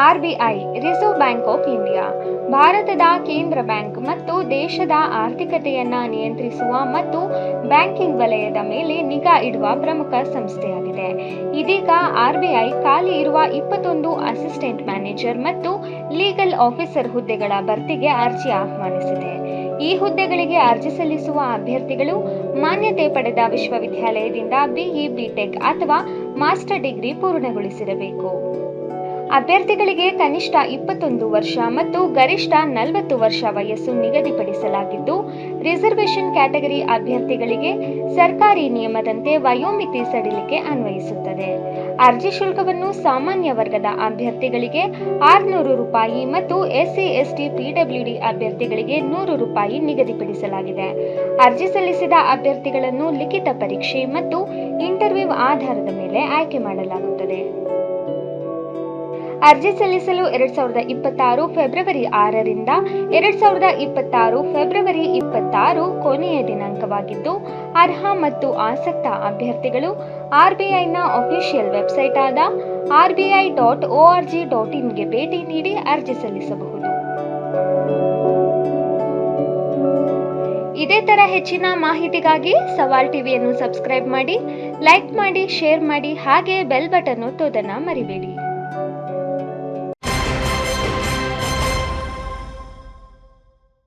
RBI reserve bank of India ಭಾರತದ ಕೇಂದ್ರ bank ಮತ್ತು ದೇಶದ ಆರ್ಥಿಕತೆಯನ್ನು ನಿಯಂತ್ರಿಸುವ ಮತ್ತು ಬ್ಯಾಂಕಿಂಗ್ ವಲಯದ ಮೇಲೆ ನಿಗಾ ಇಡುವ ಪ್ರಮುಖ ಸಂಸ್ಥೆಯಾಗಿದೆ. ಇದೀಗ ಆರ್ಬಿಐ ಖಾಲಿ ಇರುವ 21 ಅಸಿಸ್ಟೆಂಟ್ ಮ್ಯಾನೇಜರ್ ಮತ್ತು ಲೀಗಲ್ ಆಫೀಸರ್ ಹುದ್ದೆಗಳ ಭರ್ತಿಗೆ ಅರ್ಜಿ ಆಹ್ವಾನಿಸಿದೆ. ಈ ಹುದ್ದೆಗಳಿಗೆ ಅರ್ಜಿ ಸಲ್ಲಿಸುವ ಅಭ್ಯರ್ಥಿಗಳು ಮಾನ್ಯತೆ ಪಡೆದ ವಿಶ್ವವಿದ್ಯಾಲಯದಿಂದ ಬಿಇ, ಬಿಟೆಕ್ ಅಥವಾ ಮಾಸ್ಟರ್ ಡಿಗ್ರಿ ಪೂರ್ಣಗೊಳಿಸಿರಬೇಕು. ಅಭ್ಯರ್ಥಿಗಳಿಗೆ ಕನಿಷ್ಠ 21 ವರ್ಷ ಮತ್ತು ಗರಿಷ್ಠ 40 ವರ್ಷ ವಯಸ್ಸು ನಿಗದಿಪಡಿಸಲಾಗಿದ್ದು, ರಿಸರ್ವೇಷನ್ ಕ್ಯಾಟಗರಿ ಅಭ್ಯರ್ಥಿಗಳಿಗೆ ಸರ್ಕಾರಿ ನಿಯಮದಂತೆ ವಯೋಮಿತಿ ಸಡಿಲಿಕೆ ಅನ್ವಯಿಸುತ್ತದೆ. ಅರ್ಜಿ ಶುಲ್ಕವನ್ನು ಸಾಮಾನ್ಯ ವರ್ಗದ ಅಭ್ಯರ್ಥಿಗಳಿಗೆ ₹600 ಮತ್ತು ಎಸ್ಸಿ, ಎಸ್ಟಿ, ಪಿಡಬ್ಲ್ಯೂಡಿ ಅಭ್ಯರ್ಥಿಗಳಿಗೆ ₹100 ನಿಗದಿಪಡಿಸಲಾಗಿದೆ. ಅರ್ಜಿ ಸಲ್ಲಿಸಿದ ಅಭ್ಯರ್ಥಿಗಳನ್ನು ಲಿಖಿತ ಪರೀಕ್ಷೆ ಮತ್ತು ಇಂಟರ್ವ್ಯೂ ಆಧಾರದ ಮೇಲೆ ಆಯ್ಕೆ ಮಾಡಲಾಗುತ್ತದೆ. ಅರ್ಜಿ ಸಲ್ಲಿಸಲು 2026 ಫೆಬ್ರವರಿ 6ರಿಂದ 2026 ಫೆಬ್ರವರಿ 26 ಕೊನೆಯ ದಿನಾಂಕವಾಗಿದ್ದು, ಅರ್ಹ ಮತ್ತು ಆಸಕ್ತ ಅಭ್ಯರ್ಥಿಗಳು ಆರ್ಬಿಐನ ಅಫಿಷಿಯಲ್ ವೆಬ್ಸೈಟ್ ಆದ rbi.org.in ಗೆ ಭೇಟಿ ನೀಡಿ ಅರ್ಜಿ ಸಲ್ಲಿಸಬಹುದು. ಇದೇ ತರ ಹೆಚ್ಚಿನ ಮಾಹಿತಿಗಾಗಿ ಸವಾಲ್ ಟಿವಿಯನ್ನು ಸಬ್ಸ್ಕ್ರೈಬ್ ಮಾಡಿ, ಲೈಕ್ ಮಾಡಿ, ಶೇರ್ ಮಾಡಿ, ಹಾಗೆ ಬೆಲ್ ಬಟನ್ ಒತ್ತೋದನ್ನ ಮರಿಬೇಡಿ.